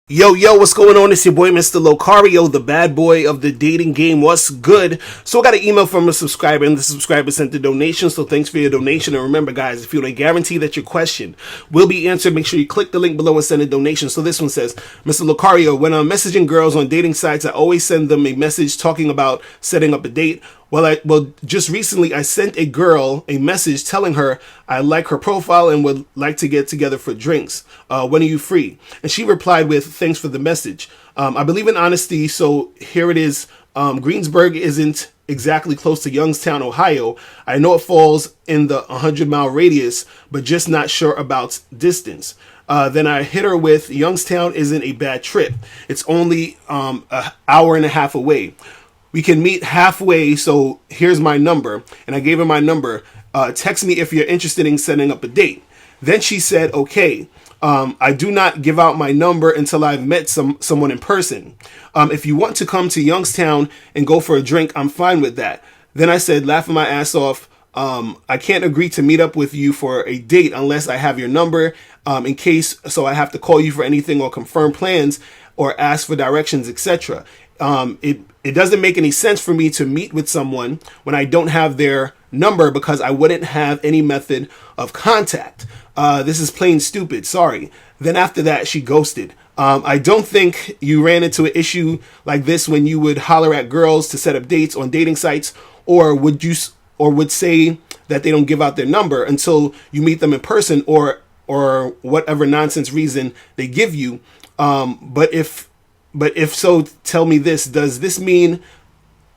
Yo, what's going on? It's your boy, Mr. Locario, the bad boy of the dating game. What's good? So I got an email from a subscriber, and the subscriber sent a donation, so thanks for your donation. And remember, guys, if you want to guarantee that your question will be answered, make sure you click the link below and send a donation. So this one says, Mr. Locario, when I'm messaging girls on dating sites, I always send them a message talking about setting up a date. Well, just recently I sent a girl a message telling her I like her profile and would like to get together for drinks. When are you free? And she replied with, thanks for the message. I believe in honesty, so here it is. Greensburg isn't exactly close to Youngstown, Ohio. I know it falls in the 100-mile radius, but just not sure about distance. Then I hit her with, Youngstown isn't a bad trip. It's only an hour and a half away. We can meet halfway, so here's my number. And I gave her my number. Text me if you're interested in setting up a date. Then she said, okay, I do not give out my number until I've met someone in person. If you want to come to Youngstown and go for a drink, I'm fine with that. Then I said, laughing my ass off, I can't agree to meet up with you for a date unless I have your number in case, so I have to call you for anything or confirm plans or ask for directions, etc. It doesn't make any sense for me to meet with someone when I don't have their number because I wouldn't have any method of contact. This is plain stupid. Sorry. Then after that, she ghosted. I don't think you ran into an issue like this when you would holler at girls to set up dates on dating sites, or would say that they don't give out their number until you meet them in person, or whatever nonsense reason they give you. But if so, tell me this: does this mean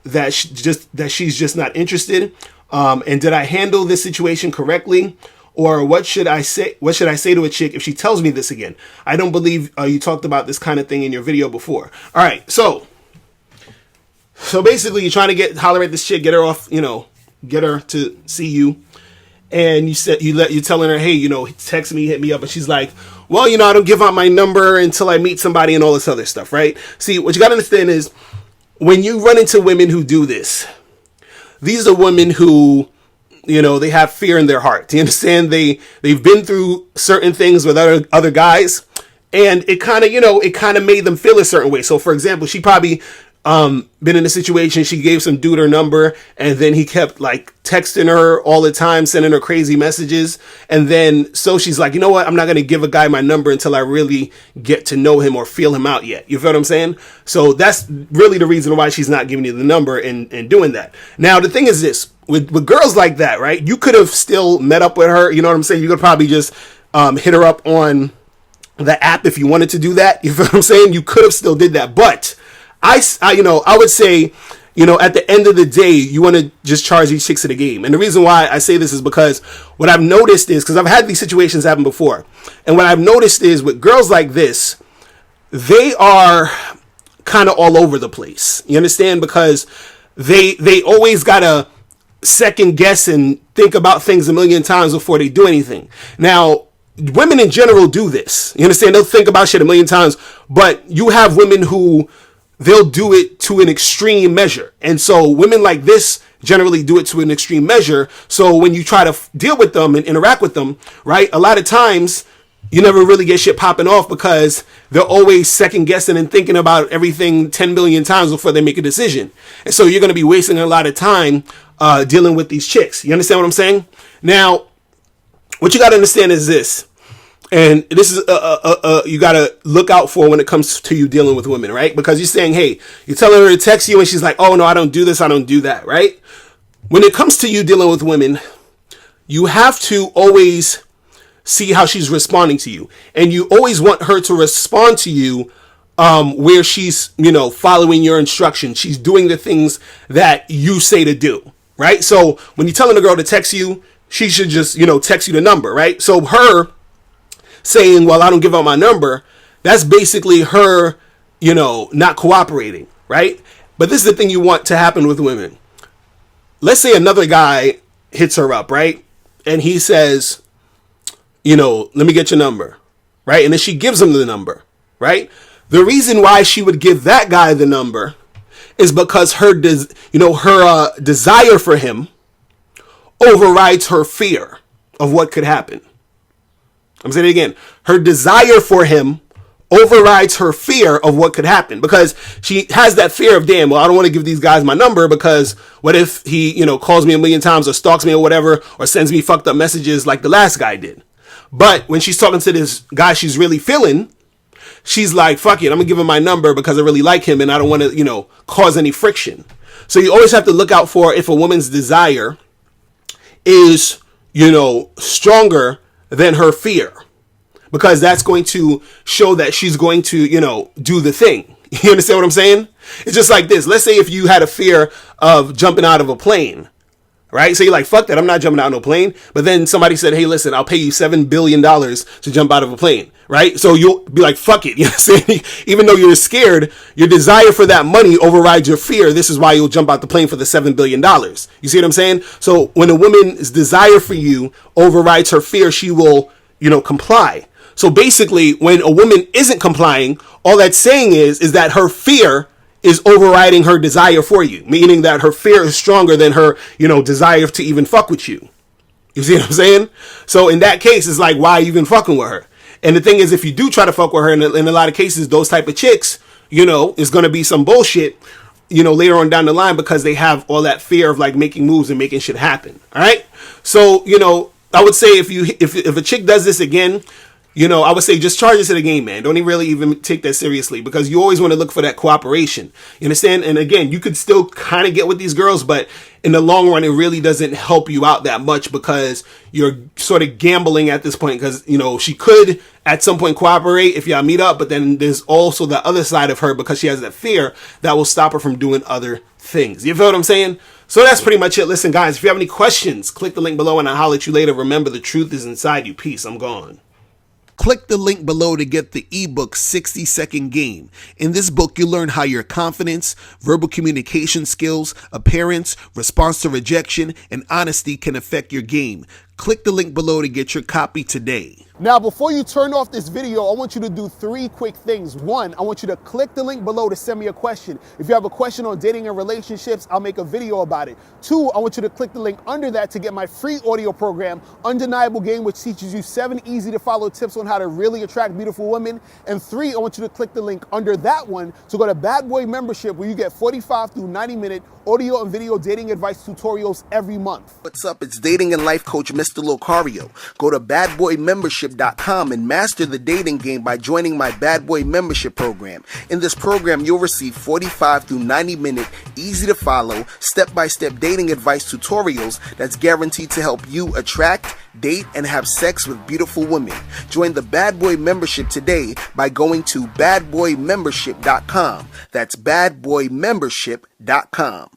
that she's just not interested? And did I handle this situation correctly? Or what should I say? What should I say to a chick if she tells me this again? I don't believe you talked about this kind of thing in your video before. All right, so basically, you're trying to holler at this chick, get her off, get her to see you, and you're telling her, hey, text me, hit me up, and she's like, well, I don't give out my number until I meet somebody and all this other stuff, right? See, what you got to understand is when you run into women who do this, these are women who, they have fear in their heart. Do you understand? They've been through certain things with other guys, and it kind of made them feel a certain way. So, for example, she probably been in a situation, she gave some dude her number, and then he kept texting her all the time, sending her crazy messages. And then so she's like, you know what? I'm not going to give a guy my number until I really get to know him or feel him out yet. You feel what I'm saying? So that's really the reason why she's not giving you the number and doing that. Now, the thing is this, with girls like that, right? You could have still met up with her. You know what I'm saying? You could probably just hit her up on the app if you wanted to do that. You feel what I'm saying? You could have still did that. But I would say, at the end of the day, you want to just charge these chicks to the game. And the reason why I say this is because what I've noticed is, because I've had these situations happen before, and what I've noticed is with girls like this, they are kind of all over the place. You understand? Because they always got to second guess and think about things a million times before they do anything. Now, women in general do this. You understand? They'll think about shit a million times, but you have women who they'll do it to an extreme measure. And so women like this generally do it to an extreme measure. So when you try to deal with them and interact with them, right, a lot of times you never really get shit popping off because they're always second guessing and thinking about everything 10 billion times before they make a decision. And so you're going to be wasting a lot of time dealing with these chicks. You understand what I'm saying? Now, what you got to understand is this. And this is you got to look out for when it comes to you dealing with women, right? Because you're saying, hey, you're telling her to text you and she's like, oh, no, I don't do this. I don't do that, right? When it comes to you dealing with women, you have to always see how she's responding to you. And you always want her to respond to you where she's, following your instructions. She's doing the things that you say to do, right? So when you're telling a girl to text you, she should just, text you the number, right? So her saying, well, I don't give out my number, that's basically her, not cooperating, right? But this is the thing you want to happen with women. Let's say another guy hits her up, right? And he says, let me get your number, right? And then she gives him the number, right? The reason why she would give that guy the number is because her desire for him overrides her fear of what could happen. I'm saying it again. Her desire for him overrides her fear of what could happen, because she has that fear of, damn, well, I don't want to give these guys my number because what if he, calls me a million times or stalks me or whatever, or sends me fucked up messages like the last guy did. But when she's talking to this guy she's really feeling, she's like, fuck it, I'm gonna give him my number because I really like him and I don't want to, cause any friction. So you always have to look out for if a woman's desire is, stronger than her fear, because that's going to show that she's going to, do the thing. You understand what I'm saying? It's just like this. Let's say if you had a fear of jumping out of a plane, right? So you're like, fuck that, I'm not jumping out of no plane. But then somebody said, hey, listen, I'll pay you $7 billion to jump out of a plane, right? So you'll be like, fuck it. You know what I'm saying? Even though you're scared, your desire for that money overrides your fear. This is why you'll jump out the plane for the $7 billion. You see what I'm saying? So when a woman's desire for you overrides her fear, she will, comply. So basically, when a woman isn't complying, all that's saying is that her fear is overriding her desire for you, meaning that her fear is stronger than her, desire to even fuck with you. You see what I'm saying? So in that case, it's like, why even fucking with her? And the thing is, if you do try to fuck with her, in a lot of cases, those type of chicks, is going to be some bullshit, later on down the line, because they have all that fear of like making moves and making shit happen. All right. So, I would say if a chick does this again, I would say just charge it to the game, man. Don't really even take that seriously, because you always want to look for that cooperation. You understand? And again, you could still kind of get with these girls, but in the long run, it really doesn't help you out that much, because you're sort of gambling at this point, because, she could at some point cooperate if y'all meet up, but then there's also the other side of her, because she has that fear that will stop her from doing other things. You feel what I'm saying? So that's pretty much it. Listen, guys, if you have any questions, click the link below and I'll holler at you later. Remember, the truth is inside you. Peace. I'm gone. Click the link below to get the ebook 60-Second Game. In this book, you'll learn how your confidence, verbal communication skills, appearance, response to rejection, and honesty can affect your game. Click the link below to get your copy today. Now, before you turn off this video, I want you to do 3 quick things. 1, I want you to click the link below to send me a question. If you have a question on dating and relationships, I'll make a video about it. 2, I want you to click the link under that to get my free audio program, Undeniable Game, which teaches you 7 easy to follow tips on how to really attract beautiful women. And 3, I want you to click the link under that one to go to Bad Boy Membership, where you get 45 through 90-minute audio and video dating advice tutorials every month. What's up? It's dating and life coach Mr. Locario. Go to badboymembership.com and master the dating game by joining my Bad Boy Membership program. In this program, you'll receive 45 through 90-minute, easy to follow, step-by-step dating advice tutorials that's guaranteed to help you attract, date, and have sex with beautiful women. Join the Bad Boy Membership today by going to badboymembership.com. That's badboymembership.com.